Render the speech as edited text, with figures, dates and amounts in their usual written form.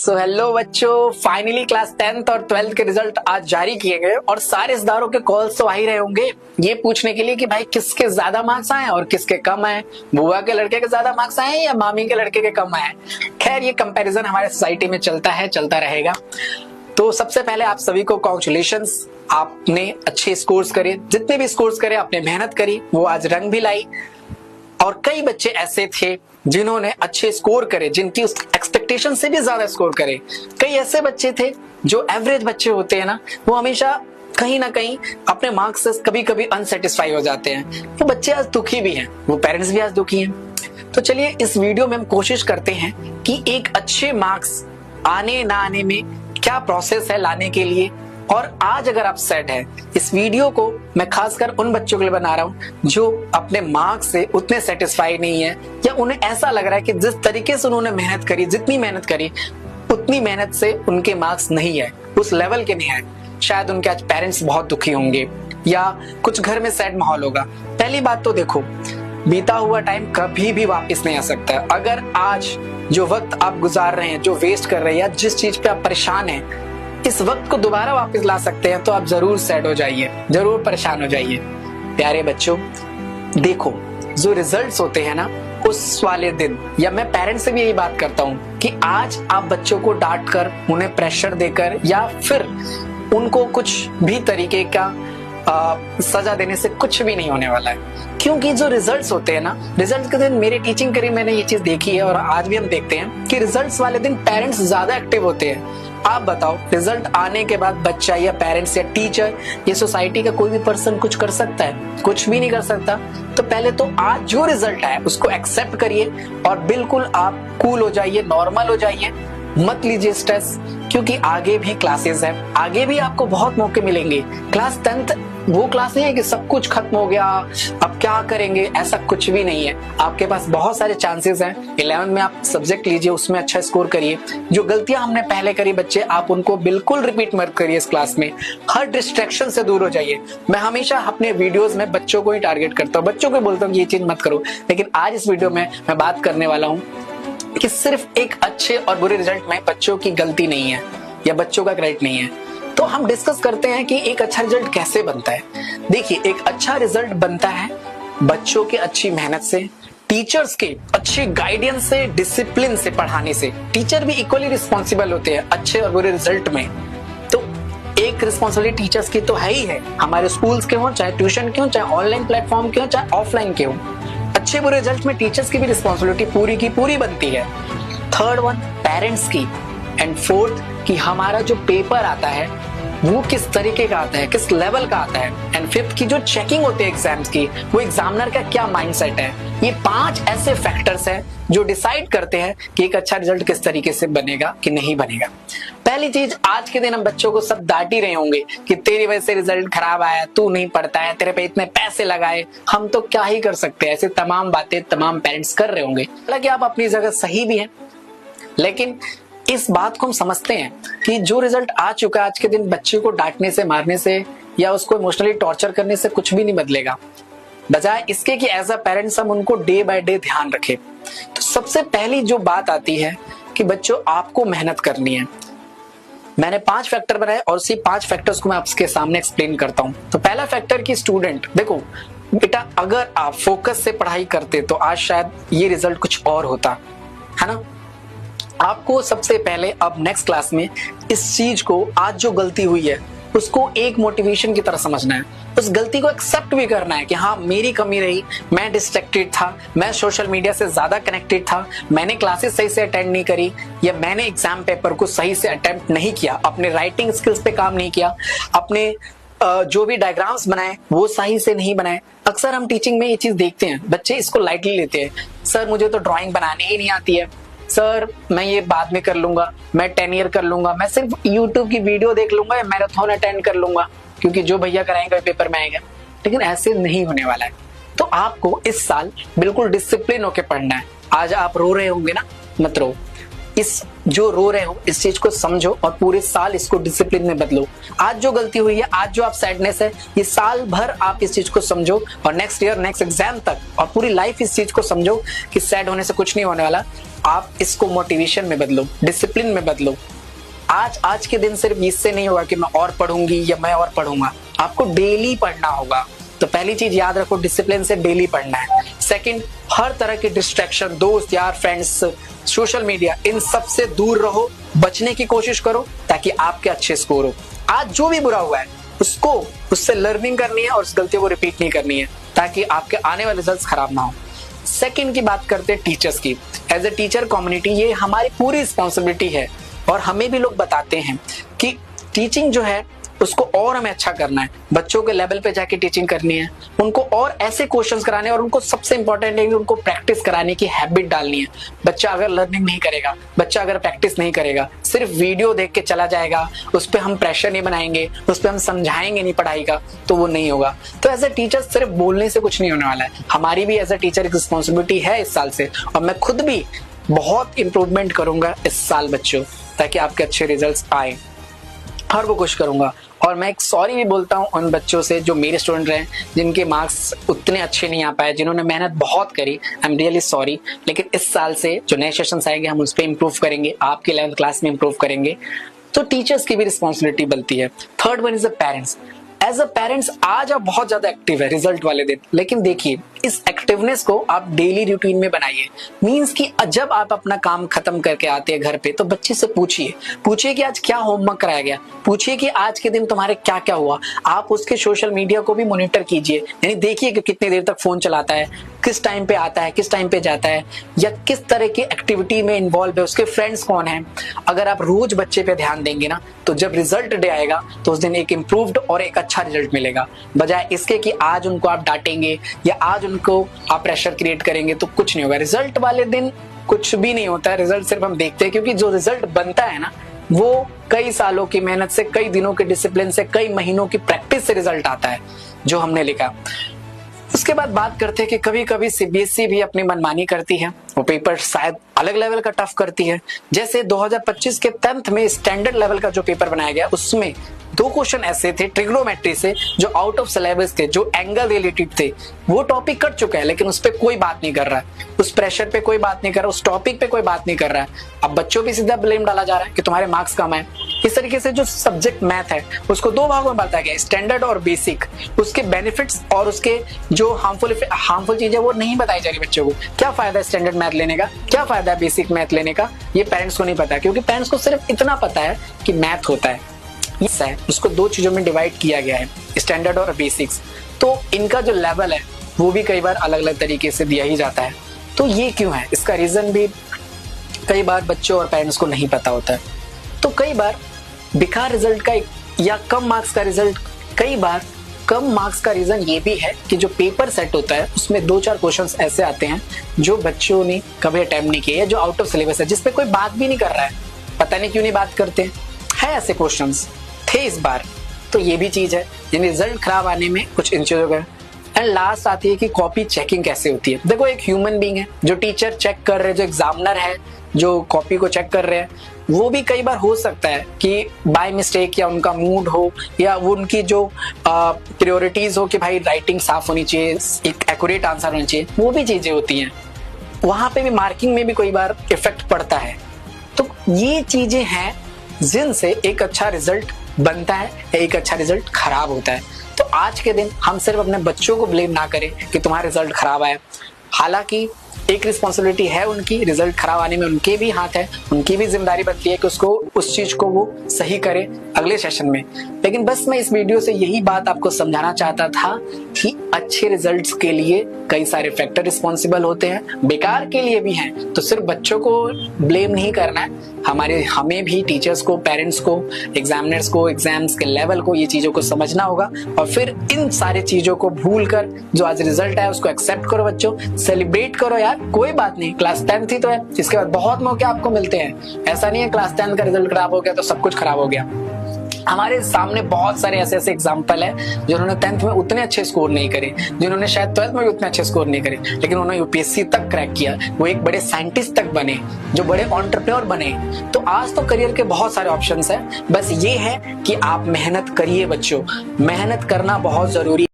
So hello बच्चों, finally class 10th और 12th के रिजल्ट आज जारी किए गए और सारे इस्दारों के कॉल्स तो आ ही रहे होंगे ये पूछने के लिए कि भाई किसके ज्यादा मार्क्स आए और किसके कम आए, बुआ के लड़के के ज्यादा मार्क्स आए या मामी के लड़के के कम आए। खैर ये कंपैरिजन हमारे सोसाइटी में चलता है, चलता रहेगा। तो सबसे पहले आप सभी को कॉन्ग्रेचुलेशंस, आपने अच्छे स्कोर्स करे, जितने भी स्कोर्स करे आपने मेहनत करी, वो आज रंग भी लाई। और कई बच्चे ऐसे थे जिन्होंने अच्छे स्कोर करे, जिनकी उस एक्सपेक्टेशन से भी ज्यादा स्कोर करे। कई ऐसे बच्चे थे जो एवरेज बच्चे होते हैं ना, वो हमेशा कहीं ना कहीं अपने मार्क्स से कभी कभी अनसेटिस्फाई हो जाते हैं। वो बच्चे आज दुखी भी हैं, वो पेरेंट्स भी आज दुखी हैं। तो चलिए इस वीडियो में हम कोशिश करते हैं कि एक अच्छे मार्क्स आने ना आने में क्या प्रोसेस है लाने के लिए। और आज अगर आप सेट है, इस वीडियो को मैं खासकर उन बच्चों के लिए बना रहा हूं जो अपने मार्क्स से उतने सेटिस्फाई नहीं है, या उन्हें ऐसा लग रहा है कि जिस तरीके से उन्होंने मेहनत करी, जितनी मेहनत करी उतनी मेहनत से उनके मार्क्स नहीं है, उस लेवल के नहीं है। शायद उनके आज पेरेंट्स बहुत दुखी होंगे या कुछ घर में सैड माहौल होगा। पहली बात तो देखो, बीता हुआ टाइम कभी भी वापस नहीं आ सकता। अगर आज जो वक्त आप गुजार रहे हैं, जो वेस्ट कर रहे हैं, या जिस चीज पे आप परेशान हैं, इस वक्त को दोबारा वापस ला सकते हैं तो आप जरूर सैड हो जाइए, जरूर परेशान हो जाइए। प्यारे बच्चों देखो, जो रिजल्ट्स होते हैं ना उस वाले दिन, या मैं पेरेंट्स से भी यही बात करता हूँ कि आज आप बच्चों को डांट कर, उन्हें प्रेशर देकर या फिर उनको कुछ भी तरीके का सजा देने से कुछ भी नहीं होने वाला है। क्योंकि जो रिजल्ट्स होते हैं ना, रिजल्ट्स के दिन मेरे टीचिंग करियर मैंने ये चीज देखी है और आज भी हम देखते हैं कि रिजल्ट्स वाले दिन पेरेंट्स ज्यादा एक्टिव होते हैं। आप बताओ, रिजल्ट आने के बाद बच्चा या पेरेंट्स या टीचर या सोसाइटी का कोई भी पर्सन कुछ कर सकता है? कुछ भी नहीं कर सकता। तो पहले तो आज जो रिजल्ट आया उसको एक्सेप्ट करिए और बिल्कुल आप कूल हो जाइए, नॉर्मल हो जाइए, मत लीजिए स्ट्रेस, क्योंकि आगे भी क्लासेस है, आगे भी आपको बहुत मौके मिलेंगे। क्लास 10th वो क्लास नहीं है कि सब कुछ खत्म हो गया, अब क्या करेंगे, ऐसा कुछ भी नहीं है। आपके पास बहुत सारे चांसेस हैं। 11th में आप सब्जेक्ट लीजिए, उसमें अच्छा स्कोर करिए। जो गलतियां हमने पहले करी बच्चे, आप उनको बिल्कुल रिपीट मत करिए इस क्लास में। हर डिस्ट्रैक्शन से दूर हो जाइए। मैं हमेशा अपने वीडियोज में बच्चों को ही टारगेट करता हूँ, बच्चों को बोलता हूँ ये चीज मत करो। लेकिन आज इस वीडियो में मैं बात करने वाला हूँ कि सिर्फ एक अच्छे और बुरे रिजल्ट में बच्चों की गलती नहीं है या बच्चों का क्रेडिट नहीं है। तो हम डिस्कस करते हैं कि एक अच्छा रिजल्ट कैसे बनता है। देखिए, एक अच्छा रिजल्ट बनता है बच्चों की अच्छी मेहनत से, टीचर्स के अच्छे गाइडेंस से, डिसिप्लिन से पढ़ाने से। टीचर भी इक्वली रिस्पॉन्सिबल होते हैं अच्छे और बुरे रिजल्ट में। तो एक रिस्पॉन्सिबिलिटी टीचर्स की तो है ही है, हमारे स्कूल्स के हो, चाहे ट्यूशन के हो, चाहे ऑनलाइन प्लेटफॉर्म के हो, चाहे ऑफलाइन के हो। अच्छे बुरे रिजल्ट में टीचर्स की भी रिस्पॉन्सिबिलिटी पूरी की पूरी बनती है। थर्ड वन, पेरेंट्स की। एंड फोर्थ कि हमारा जो पेपर आता है वो किस तरीके का आता है, किस लेवल का आता है। एंड फिफ्थ की जो चेकिंग होती है एग्जाम्स की, वो एग्जामिनर का क्या माइंडसेट है। ये 5 ऐसे फैक्टर्स हैं जो डिसाइड करते हैं कि एक अच्छा रिजल्ट किस तरीके से बनेगा कि नहीं बनेगा। पहली चीज, आज के दिन हम बच्चों को सब डांट ही रहे होंगे कि तेरी वजह से रिजल्ट खराब आया, तू नहीं पढ़ता है, तेरे पे इतने पैसे लगाए, हम तो क्या ही कर सकते हैं। ऐसे तमाम बातें तमाम पेरेंट्स कर रहे होंगे। हालांकि आप अपनी जगह सही भी है, लेकिन इस बात को हम समझते हैं कि जो रिजल्ट आ चुका है आज के दिन, बच्चे को डांटने से, मारने से या उसको इमोशनली टॉर्चर करने से कुछ भी नहीं बदलेगा। बजाय इसके कि एज अ पेरेंट्स हम उनको डे बाय डे ध्यान रखें। तो सबसे पहली जो बात आती है कि बच्चों आपको मेहनत करनी है। मैंने 5 फैक्टर बनाए और उसी 5 फैक्टर्स को मैं आपके सामने एक्सप्लेन करता हूं। तो पहला फैक्टर कि स्टूडेंट, देखो बेटा, अगर आप फोकस से पढ़ाई करते तो आज शायद ये रिजल्ट कुछ और होता, है ना। आपको सबसे पहले अब नेक्स्ट क्लास में इस चीज को, आज जो गलती हुई है उसको एक मोटिवेशन की तरह समझना है। उस गलती को एक्सेप्ट भी करना है कि हाँ मेरी कमी रही, मैं डिस्ट्रैक्टेड था, मैं सोशल मीडिया से ज्यादा कनेक्टेड था, मैंने क्लासेस सही से अटेंड नहीं करी, या मैंने एग्जाम पेपर को सही से अटेम्प्ट नहीं किया, अपने राइटिंग स्किल्स पे काम नहीं किया, अपने जो भी डायग्राम्स बनाए वो सही से नहीं बनाए। अक्सर हम टीचिंग में ये चीज देखते हैं, बच्चे इसको लाइटली लेते हैं। सर मुझे तो ड्राइंग बनाने ही नहीं आती है, सर मैं ये बाद में कर लूंगा, मैं 10 ईयर कर लूंगा, मैं सिर्फ YouTube की वीडियो देख लूंगा या मैराथन अटेंड कर लूंगा, क्योंकि जो भैया कराएंगे पेपर में आएगा। लेकिन ऐसे नहीं होने वाला है। तो आपको इस साल बिल्कुल डिसिप्लिन होके पढ़ना है। आज आप रो रहे होंगे ना, मत रो। इस जो रो रहे हो इस चीज को समझो और पूरे साल इसको डिसिप्लिन में बदलो। आज जो गलती हुई है, आज जो आप सैडनेस है, ये साल भर आप इस चीज को समझो और नेक्स्ट ईयर नेक्स्ट एग्जाम तक और पूरी लाइफ इस चीज को समझो कि सैड होने से कुछ नहीं होने वाला। आप इसको मोटिवेशन में बदलो, डिसिप्लिन में बदलो। आज के दिन सिर्फ इससे नहीं होगा कि मैं और पढ़ूंगी या मैं और पढ़ूंगा, आपको डेली पढ़ना होगा। तो पहली चीज याद रखो, डिसिप्लिन से डेली पढ़ना है। सेकंड, हर तरह की डिस्ट्रैक्शन, दोस्त यार, फ्रेंड्स, सोशल मीडिया, इन सब से दूर रहो, बचने की कोशिश करो ताकि आपके अच्छे स्कोर हो। आज जो भी बुरा हुआ है उससे लर्निंग करनी है और उस गलतियों को रिपीट नहीं करनी है ताकि आपके आने वाले रिजल्ट्स खराब ना हो। सेकंड की बात करते हैं टीचर्स की। एज ए टीचर कम्युनिटी ये हमारी पूरी रिस्पॉन्सिबिलिटी है और हमें भी लोग बताते हैं कि टीचिंग जो है उसको और हमें अच्छा करना है, बच्चों के लेवल पे जाके टीचिंग करनी है, उनको और ऐसे क्वेश्चंस कराने और उनको सबसे इंपॉर्टेंट है कि उनको प्रैक्टिस कराने की हैबिट डालनी है। बच्चा अगर लर्निंग नहीं करेगा, बच्चा अगर प्रैक्टिस नहीं करेगा, सिर्फ वीडियो देख के चला जाएगा, उस पर हम प्रेशर नहीं बनाएंगे, उस पर हम समझाएंगे नहीं पढ़ाई का, तो वो नहीं होगा। तो एज ए टीचर सिर्फ बोलने से कुछ नहीं होने वाला है। हमारी भी एज ए टीचर एक रिस्पॉन्सिबिलिटी है इस साल से, और मैं खुद भी बहुत इंप्रूवमेंट करूंगा इस साल बच्चों, ताकि आपके अच्छे रिजल्ट्स आए, हर वो कोशिश करूंगा। और मैं एक सॉरी भी बोलता हूँ उन बच्चों से जो मेरे स्टूडेंट रहे, जिनके मार्क्स उतने अच्छे नहीं आ पाए, जिन्होंने मेहनत बहुत करी। I am really sorry. लेकिन इस साल से जो नए सेशंस आएंगे हम उस पर इम्प्रूव करेंगे, आपके 11th क्लास में इम्प्रूव करेंगे। तो टीचर्स की भी रिस्पॉन्सिबिलिटी बनती है। Third one is the parents. As a parents आज आप बहुत ज्यादा एक्टिव है रिजल्ट वाले दिन, लेकिन देखिए इस एक्टिवनेस को आप डेली रूटीन में बनाइए। मींस कि जब आप अपना काम खत्म करके आते हैं घर पे तो बच्चे से पूछिए कि आज क्या होमवर्क कराया गया, पूछिए कि आज के दिन तुम्हारे क्या क्या हुआ। आप उसके सोशल मीडिया को भी मॉनिटर कीजिए, यानी देखिए कि कितनी देर तक फोन चलाता है, किस टाइम पे आता है, किस टाइम पे जाता है, या किस तरह की एक्टिविटी में इन्वॉल्व है, उसके फ्रेंड्स कौन है। अगर आप रोज बच्चे पे ध्यान देंगे ना, तो जब रिजल्ट डे आएगा तो उस दिन एक इम्प्रूव्ड और एक अच्छा रिजल्ट मिलेगा, बजाय इसके कि आज उनको आप डांटेंगे या आज उनको आप प्रेशर क्रिएट करेंगे तो कुछ नहीं होगा। रिजल्ट वाले दिन कुछ भी नहीं होता है, रिजल्ट सिर्फ हम देखते हैं, क्योंकि जो रिजल्ट बनता है ना वो कई सालों की मेहनत से, कई दिनों के डिसिप्लिन से, कई महीनों की प्रैक्टिस से रिजल्ट आता है जो हमने लिखा। उसके बाद बात करते हैं कि कभी कभी सीबीएसई भी अपनी मनमानी करती है, वो पेपर शायद अलग लेवल का टफ करती है। जैसे 2025 के 10th में स्टैंडर्ड लेवल का जो पेपर बनाया गया उसमें 2 क्वेश्चन ऐसे थे ट्रिग्नोमेट्री से जो आउट ऑफ सिलेबस थे, जो एंगल रिलेटेड थे। वो टॉपिक कट चुका है लेकिन उस पर कोई बात नहीं कर रहा है, उस प्रेशर पे कोई बात नहीं कर रहा, उस टॉपिक पे कोई बात नहीं कर रहा है। अब बच्चों पे सीधा ब्लेम डाला जा रहा है कि तुम्हारे मार्क्स कम है। इस तरीके से जो सब्जेक्ट मैथ है उसको 2 भागों में बांटा गया, स्टैंडर्ड और बेसिक। उसके बेनिफिट्स और उसके जो हार्मफुल चीजें वो नहीं बताई जा रही बच्चों को। क्या फायदा है स्टैंडर्ड मैथ लेने का, क्या फायदा है बेसिक मैथ लेने का, ये पेरेंट्स को नहीं पता, क्योंकि पेरेंट्स को सिर्फ इतना पता है कि मैथ होता है। उसको 2 चीजों में डिवाइड किया गया है, स्टैंडर्ड और बेसिक्स। तो इनका जो लेवल है वो भी कई बार अलग अलग तरीके से दिया ही जाता है। तो ये क्यों है, इसका रीजन भी कई बार बच्चों और पेरेंट्स को नहीं पता होता है। तो कई बार बेकार रिजल्ट का या कम मार्क्स का रिजल्ट, कई बार कम मार्क्स का रीजन ये भी है कि जो पेपर सेट होता है उसमें 2-4 क्वेश्चंस ऐसे आते हैं जो बच्चों ने कभी अटेम्प्ट नहीं किए, जो आउट ऑफ सिलेबस है, जिसपे कोई बात भी नहीं कर रहा है। पता नहीं क्यों नहीं बात करते हैं, ऐसे क्वेश्चंस थे इस बार। तो ये भी चीज है, यानी रिजल्ट खराब आने में कुछ इन चीजों का। एंड लास्ट आती है कि कॉपी चेकिंग कैसे होती है। देखो एक ह्यूमन बीइंग है, जो टीचर चेक कर रहे हैं, जो एग्जामिनर है जो कॉपी को चेक कर रहे हैं, वो भी कई बार हो सकता है कि बाय मिस्टेक या उनका मूड हो या वो उनकी जो प्रायोरिटीज हो कि भाई राइटिंग साफ होनी चाहिए, एक एक्यूरेट आंसर होना चाहिए, वो भी चीजें होती हैं। वहां पे भी मार्किंग में भी कई बार इफेक्ट पड़ता है। तो ये चीजें हैं जिनसे एक अच्छा रिजल्ट बनता है, एक अच्छा रिजल्ट खराब होता है। तो आज के दिन हम सिर्फ अपने बच्चों को ब्लेम ना करें कि तुम्हारा रिजल्ट खराब आया। हालांकि एक रिस्पॉन्सिबिलिटी है उनकी, रिजल्ट खराब आने में उनके भी हाथ है, उनकी भी जिम्मेदारी बनती है कि उसको उस चीज को वो सही करे अगले सेशन में। लेकिन बस मैं इस वीडियो से यही बात आपको समझाना चाहता था कि अच्छे रिजल्ट्स के लिए कई सारे फैक्टर रिस्पॉन्सिबल होते हैं, बेकार के लिए भी हैं। तो सिर्फ बच्चों को ब्लेम नहीं करना है, हमें भी टीचर्स को, पेरेंट्स को, एग्जामिनर्स को, एग्जाम्स के लेवल को, ये चीजों को समझना होगा। और फिर इन सारी चीजों को भूल कर जो आज रिजल्ट है उसको एक्सेप्ट करो बच्चों, सेलिब्रेट करो यार, कोई बात नहीं, क्लास 10th ही तो है, इसके बाद बहुत मौके आपको मिलते हैं। ऐसा नहीं है क्लास 10th का रिजल्ट खराब हो गया तो सब कुछ खराब हो गया। हमारे सामने बहुत सारे ऐसे ऐसे एग्जाम्पल है जिन्होंने 10th में उतने अच्छे स्कोर नहीं करे, जिन्होंने शायद 12th में भी उतने अच्छे स्कोर नहीं करे, लेकिन उन्होंने यूपीएससी तक क्रैक किया, वो एक बड़े साइंटिस्ट तक बने, जो बड़े एंटरप्रेन्योर बने। तो आज तो करियर के बहुत सारे ऑप्शंस हैं, बस ये है कि आप मेहनत करिए बच्चों, मेहनत करना बहुत जरूरी।